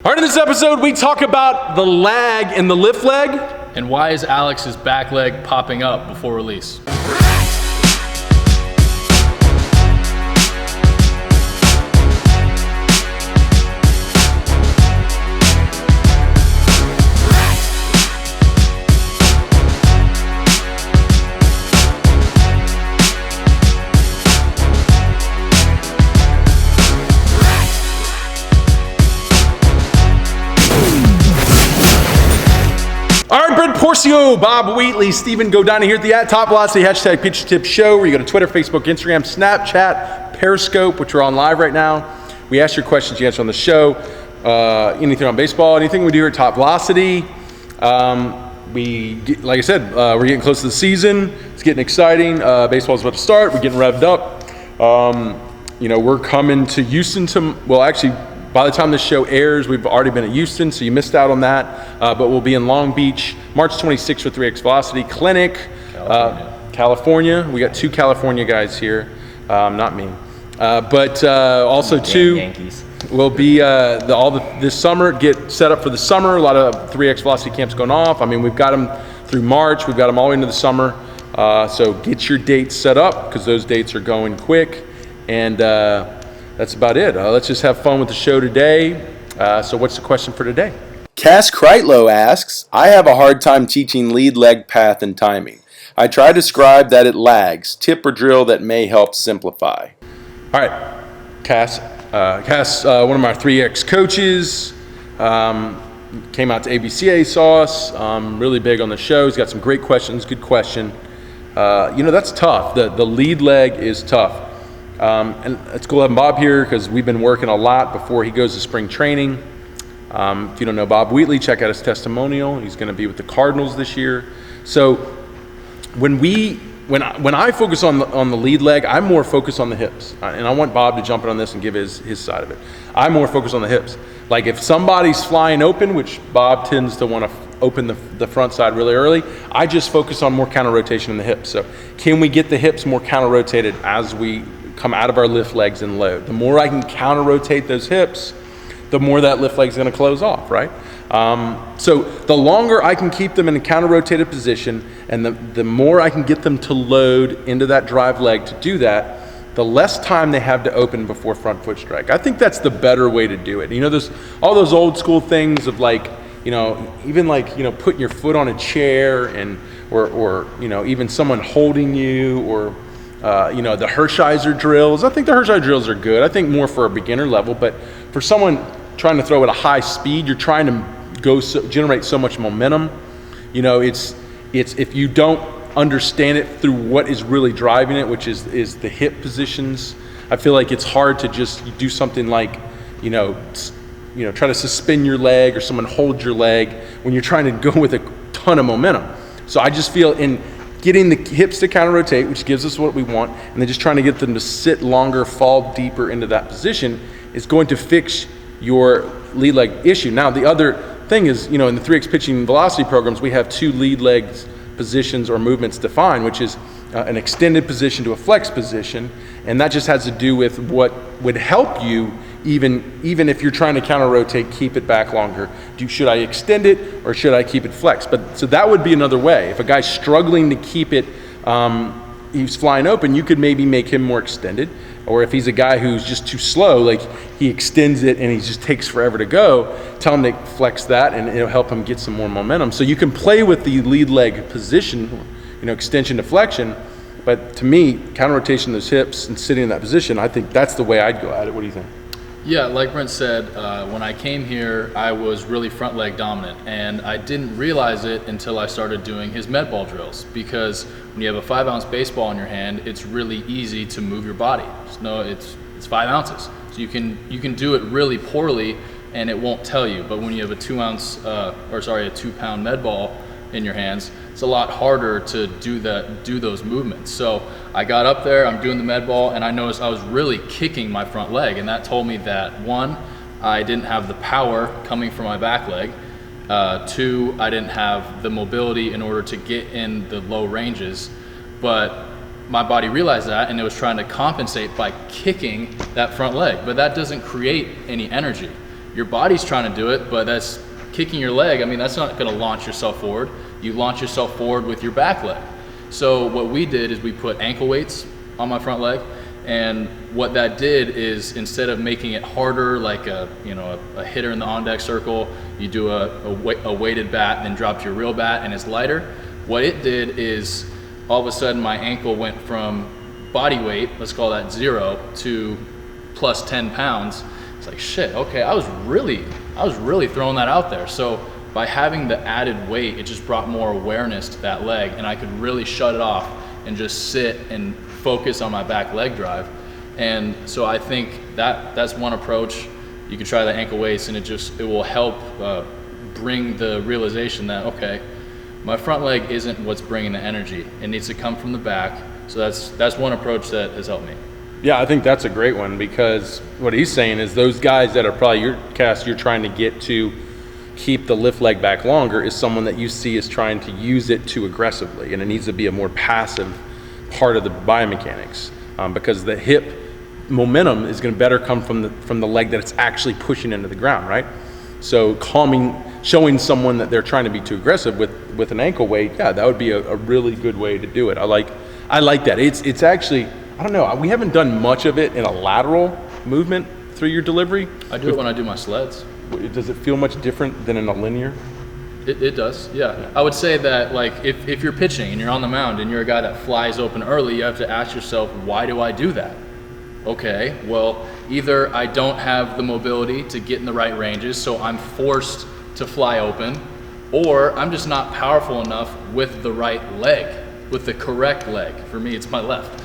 All right, in this episode, we talk about the lag in the lift leg. And why is Alex's back leg popping up before release? Porcio, Bob Wheatley, Stephen Godani here at the Top Velocity #PitchTip Show, where you go to Twitter, Facebook, Instagram, Snapchat, Periscope, which are on live right now. We ask your questions, you answer on the show. Anything on baseball, anything we do here at Top Velocity. Like I said, we're getting close to the season. It's getting exciting. Baseball's about to start. We're getting revved up. We're coming to Houston by the time this show airs, we've already been at Houston, so you missed out on that. But we'll be in Long Beach, March 26th for 3X Velocity Clinic, California. We got two California guys here, not me. But also Yankees. We'll be this summer, get set up for the summer. A lot of 3X Velocity camps going off. I mean, we've got them through March. We've got them all into the summer. So get your dates set up because those dates are going quick. And that's about it. Let's just have fun with the show today. So what's the question for today? Cass Kreitlow asks, I have a hard time teaching lead leg path and timing. I try to describe that it lags. Tip or drill that may help simplify. All right, Cass, one of my 3X coaches, came out to ABCA, saw us, really big on the show. He's got some great questions, good question. That's tough. The lead leg is tough. And it's cool having Bob here because we've been working a lot before he goes to spring training. If you don't know Bob Wheatley, check out his testimonial. He's going to be with the Cardinals this year. So when I focus on the lead leg, I'm more focused on the hips. And I want Bob to jump in on this and give his side of it. I'm more focused on the hips. Like if somebody's flying open, which Bob tends to want to open the front side really early, I just focus on more counter rotation in the hips. So can we get the hips more counter rotated as we come out of our lift legs and load? The more I can counter rotate those hips, the more that lift leg is going to close off, right? So the longer I can keep them in a counter rotated position and the more I can get them to load into that drive leg to do that, the less time they have to open before front foot strike. I think that's the better way to do it. There's all those old school things of putting your foot on a chair or even someone holding you or the Hershiser drills. I think the Hershiser drills are good. I think more for a beginner level, but for someone trying to throw at a high speed, you're trying to generate so much momentum. It's if you don't understand it through what is really driving it, which is the hip positions. I feel like it's hard to just do something like, try to suspend your leg or someone hold your leg when you're trying to go with a ton of momentum. So I just feel in getting the hips to counter rotate, which gives us what we want, and then just trying to get them to sit longer, fall deeper into that position is going to fix your lead leg issue. Now, the other thing is, in the 3X pitching velocity programs, we have two lead legs positions or movements defined, which is an extended position to a flex position, and that just has to do with what would help you even if you're trying to counter rotate, keep it back longer. Should I extend it or should I keep it flexed? So that would be another way. If a guy's struggling to keep it, he's flying open, you could maybe make him more extended. Or if he's a guy who's just too slow, like he extends it and he just takes forever to go, tell him to flex that and it'll help him get some more momentum. So you can play with the lead leg position, extension to flexion. But to me, counter rotation those hips and sitting in that position, I think that's the way I'd go at it. What do you think? Yeah, like Brent said, when I came here, I was really front leg dominant, and I didn't realize it until I started doing his med ball drills, because when you have a 5-ounce baseball in your hand, it's really easy to move your body. It's 5 ounces, so you can do it really poorly, and it won't tell you. But when you have a 2-pound med ball in your hands, it's a lot harder to do those movements. So I got up there, I'm doing the med ball, and I noticed I was really kicking my front leg, and that told me that 1, I didn't have the power coming from my back leg. 2, I didn't have the mobility in order to get in the low ranges, but my body realized that, and it was trying to compensate by kicking that front leg, but that doesn't create any energy. your body's trying to do it, but that's kicking your leg. I mean, that's not going to launch yourself forward. You launch yourself forward with your back leg. So what we did is we put ankle weights on my front leg, and what that did is instead of making it harder, like a hitter in the on-deck circle, you do a weighted bat, then drop your real bat, and it's lighter. What it did is all of a sudden my ankle went from body weight, let's call that 0, to plus 10 pounds. It's like, shit, okay, I was really throwing that out there. So by having the added weight, it just brought more awareness to that leg, and I could really shut it off and just sit and focus on my back leg drive. And so I think that's one approach. You can try the ankle weights, and it will help bring the realization that, okay, my front leg isn't what's bringing the energy. It needs to come from the back. So that's one approach that has helped me. Yeah, I think that's a great one, because what he's saying is those guys that are probably you're trying to get to keep the lift leg back longer is someone that you see is trying to use it too aggressively, and it needs to be a more passive part of the biomechanics, because the hip momentum is going to better come from the leg that it's actually pushing into the ground, right? So showing someone that they're trying to be too aggressive with an ankle weight, yeah, that would be a really good way to do it. I like that. It's actually, I don't know, we haven't done much of it in a lateral movement through your delivery. I do it when I do my sleds. Does it feel much different than in a linear? It does, yeah. I would say that, like, if you're pitching and you're on the mound and you're a guy that flies open early, you have to ask yourself, why do I do that? Okay, well, either I don't have the mobility to get in the right ranges, so I'm forced to fly open, or I'm just not powerful enough with the right leg, with the correct leg. For me, it's my left.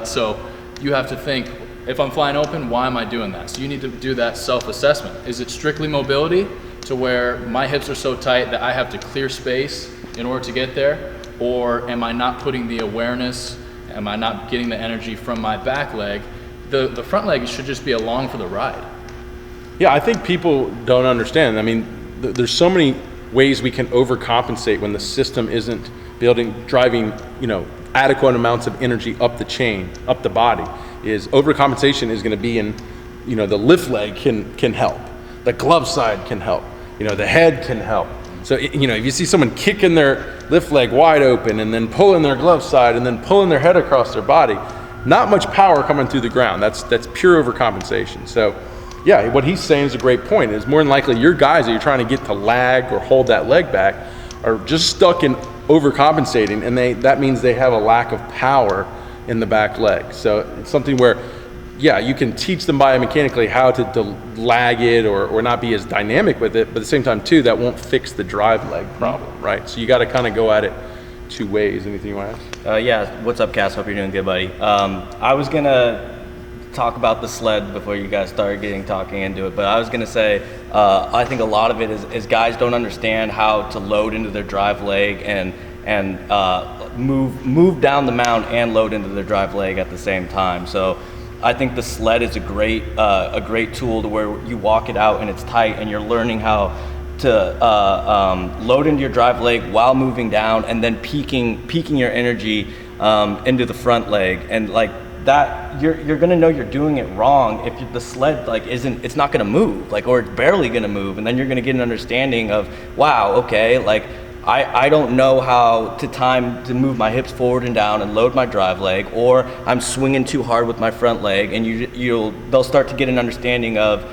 So you have to think, if I'm flying open, why am I doing that? So you need to do that self-assessment. Is it strictly mobility, to where my hips are so tight that I have to clear space in order to get there? Or am I not putting the awareness, am I not getting the energy from my back leg? The front leg should just be along for the ride. Yeah, I think people don't understand. I mean, there's so many ways we can overcompensate when the system isn't driving, adequate amounts of energy up the chain, up the body. Is overcompensation is going to be in, the lift leg can help. The glove side can help. The head can help. So, if you see someone kicking their lift leg wide open and then pulling their glove side and then pulling their head across their body, not much power coming through the ground. That's pure overcompensation. So, yeah, what he's saying is a great point. Is more than likely your guys that you're trying to get to lag or hold that leg back are just stuck in overcompensating, and that means they have a lack of power in the back leg. So it's something where, yeah, you can teach them biomechanically how to lag it or not be as dynamic with it, but at the same time too, that won't fix the drive leg problem, right? So you got to kind of go at it two ways. Anything you want to ask? Yeah, what's up, Cass? Hope you're doing good, buddy. I was gonna talk about the sled before you guys started talking into it, but I was gonna say I think a lot of it is guys don't understand how to load into their drive leg and move down the mound and load into their drive leg at the same time. So I think the sled is a great tool to where you walk it out and it's tight and you're learning how to load into your drive leg while moving down and then peaking your energy into the front leg. And like that, you're gonna know you're doing it wrong if the sled it's not gonna move, or it's barely gonna move, and then you're gonna get an understanding of, wow, okay, I don't know how to move my hips forward and down and load my drive leg, or I'm swinging too hard with my front leg, and they'll start to get an understanding of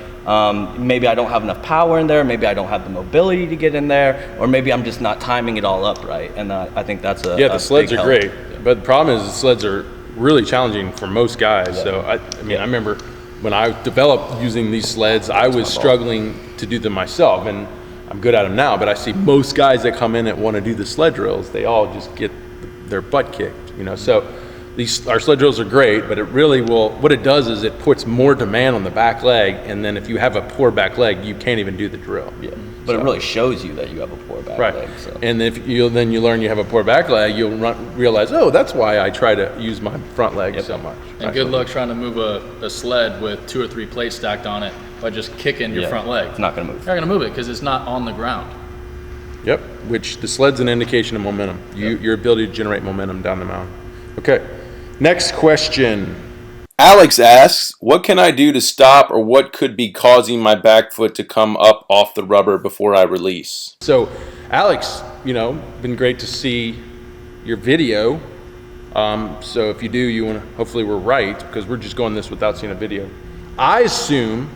maybe I don't have enough power in there, maybe I don't have the mobility to get in there, or maybe I'm just not timing it all up right. And I think that's the sleds are great, but the problem is the sleds are really challenging for most guys. Yeah. So I remember when I developed using these sleds, I was struggling to do them myself, and I'm good at them now, but I see most guys that come in that want to do the sled drills, they all just get their butt kicked, So our sled drills are great, but it really what it does is it puts more demand on the back leg, and then if you have a poor back leg, you can't even do the drill. Yeah, but it really shows you that you have a poor back leg. So. And if you learn you have a poor back leg, you'll realize, oh, that's why I try to use my front leg so much. And good luck trying to move a sled with 2 or 3 plates stacked on it by just kicking your front leg. It's not going to move. You're not going to move it because it's not on the ground. Yep, which the sled's an indication of momentum. Your ability to generate momentum down the mound. Okay, next question. Alex asks, what can I do to stop or what could be causing my back foot to come up off the rubber before I release? So, Alex, been great to see your video. So if you do, hopefully we're right, because we're just going this without seeing a video. I assume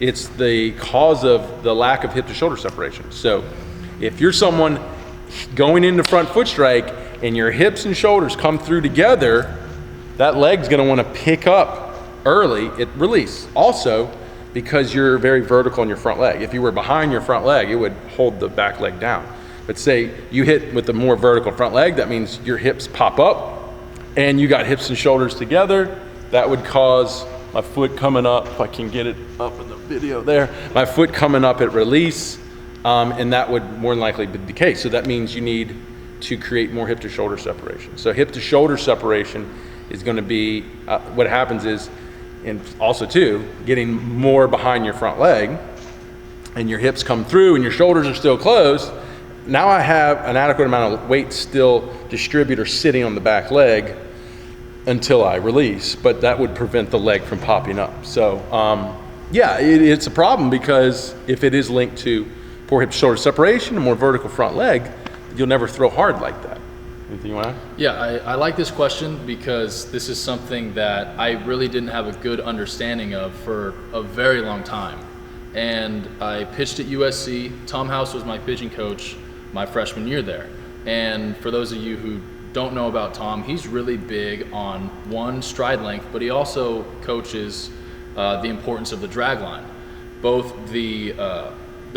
it's the cause of the lack of hip to shoulder separation. So if you're someone going into front foot strike and your hips and shoulders come through together, that leg's gonna wanna pick up early at release. Also, because you're very vertical in your front leg. If you were behind your front leg, it would hold the back leg down. But say you hit with the more vertical front leg, that means your hips pop up and you got hips and shoulders together. That would cause my foot coming up, if I can get it up in the video there, my foot coming up at release, and that would more than likely be the case. So that means you need to create more hip to shoulder separation. So hip to shoulder separation is going to be, what happens is, and also too, getting more behind your front leg, and your hips come through and your shoulders are still closed. Now I have an adequate amount of weight still distributed or sitting on the back leg until I release, but that would prevent the leg from popping up. So it's a problem, because if it is linked to poor hip to shoulder separation and more vertical front leg, you'll never throw hard like that. Anything you want to add? Yeah, I like this question because this is something that I really didn't have a good understanding of for a very long time. And I pitched at USC. Tom House was my pitching coach my freshman year there. And for those of you who don't know about Tom, he's really big on, one, stride length, but he also coaches the importance of the drag line, both the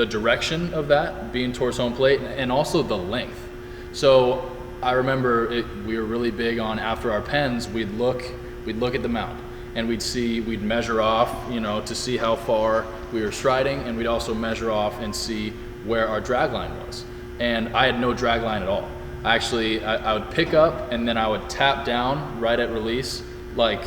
direction of that being towards home plate and also the length. So I remember we were really big on, after our pens, we'd look at the mound and we'd measure off, to see how far we were striding, and we'd also measure off and see where our drag line was. And I had no drag line at all. I would pick up and then I would tap down right at release. Like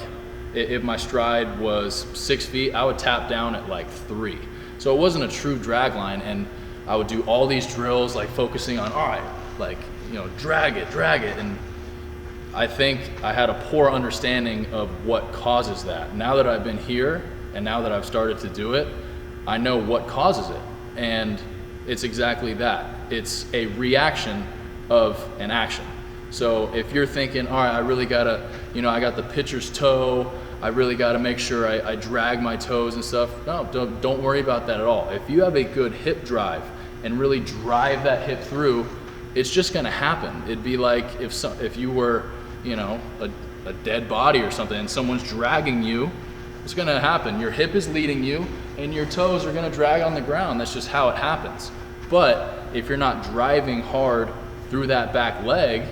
if my stride was 6 feet, I would tap down at like 3. So it wasn't a true drag line, and I would do all these drills, like focusing on, all right, like, drag it. And I think I had a poor understanding of what causes that. Now that I've been here and now that I've started to do it, I know what causes it. And it's exactly that. It's a reaction of an action. So if you're thinking, all right, I really gotta, I got the pitcher's toe, I really gotta make sure I drag my toes and stuff. No, don't worry about that at all. If you have a good hip drive and really drive that hip through, it's just gonna happen. It'd be like if you were, a dead body or something and someone's dragging you, it's gonna happen. Your hip is leading you and your toes are gonna drag on the ground. That's just how it happens. But if you're not driving hard through that back leg,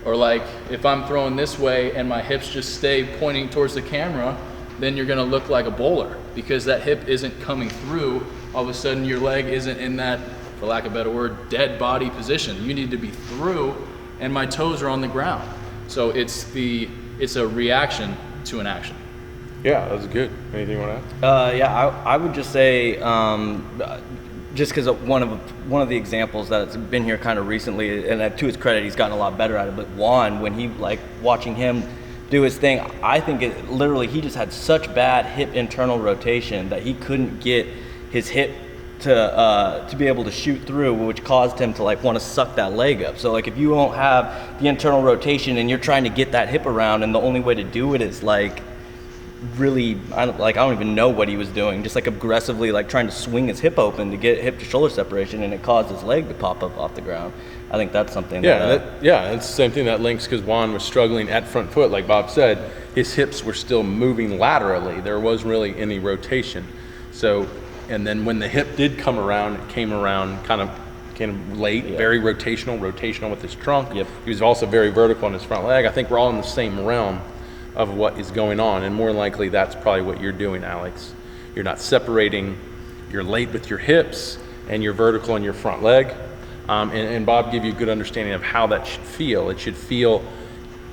or like if I'm throwing this way and my hips just stay pointing towards the camera, then you're gonna look like a bowler, because that hip isn't coming through. All of a sudden your leg isn't in that, for lack of a better word, dead body position. You need to be through, and my toes are on the ground. So it's a reaction to an action. Yeah, that was good. Anything you want to add? I would just say, just because one of the examples that's been here kind of recently, and to his credit, he's gotten a lot better at it. But Juan, when he watching him do his thing, I think he just had such bad hip internal rotation that he couldn't get his hip to be able to shoot through, which caused him to want to suck that leg up. So if you don't have the internal rotation and you're trying to get that hip around, and the only way to do it is really, I don't even know what he was doing, just aggressively trying to swing his hip open to get hip to shoulder separation, and it caused his leg to pop up off the ground. I think that's something it's the same thing that links, because Juan was struggling at front foot, like Bob said. His hips were still moving laterally. There wasn't really any rotation. So, and then when the hip did come around, it came around kind of late, very rotational with his trunk. Yep. He was also very vertical on his front leg. I think we're all in the same realm of what is going on, and more likely that's probably what you're doing, Alex. You're not separating your late with your hips and your vertical on your front leg. And Bob gave you a good understanding of how that should feel. It should feel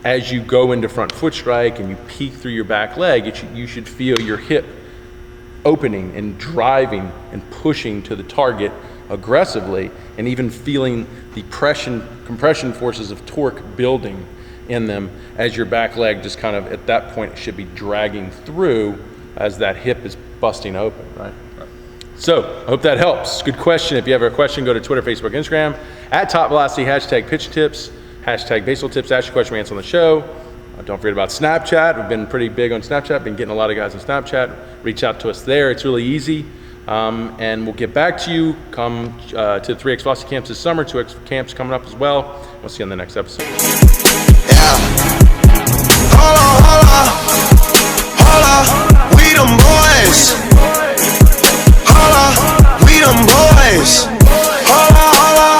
as you go into front foot strike and you peek through your back leg, you should feel your hip opening and driving and pushing to the target aggressively, and even feeling the compression forces of torque building in them, as your back leg just kind of, at that point, it should be dragging through as that hip is busting open, right? So, I hope that helps. Good question. If you have a question, go to Twitter, Facebook, Instagram, at Top Velocity, hashtag pitch tips, hashtag baseball tips, ask your question, we answer on the show. Don't forget about Snapchat. We've been pretty big on Snapchat, been getting a lot of guys on Snapchat. Reach out to us there. It's really easy. And we'll get back to you. Come to the 3X Velocity camps this summer, 2X camps coming up as well. We'll see you on the next episode.